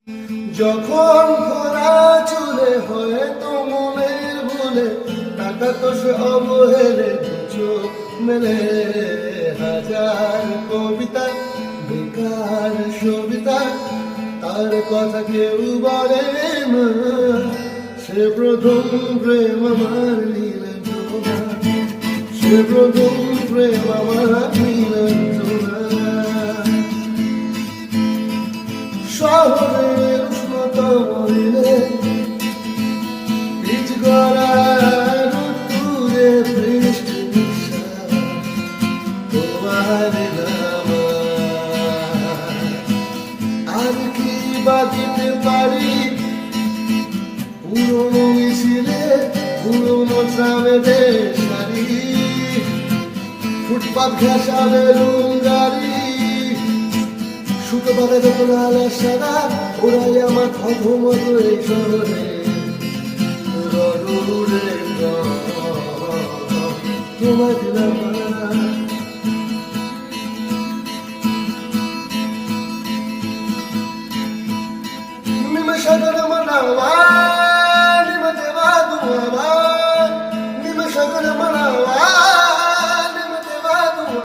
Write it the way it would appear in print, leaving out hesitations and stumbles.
যখন খরা চুলে হয়তো মনের ভুলে টাকা তো সে অবহেলে চোখ মেলে হাজার কবিতা বেকার সবিতা তার কথা কেউ বলে না সে প্রথম প্রেম আমার নীলাঞ্জনা সে প্রথম প্রেম আমার নীলাঞ্জনা শহরের উষ্ণতমে বীজ গড়ার উত্তরে বৃষ্টি নিঃশ্বাস তোমার নাম আর কি বাদিতে পারি পুরনো মিছিলে পুরনো ট্রামে সারি ফুটপাত ঘেঁষা বেলুন গাড়ি সুতো বাঁধা যত লাল সাদা ওরাই আমার ক্ষমতো এই শহরে তোমার দিলাম তুমি সাগর আমার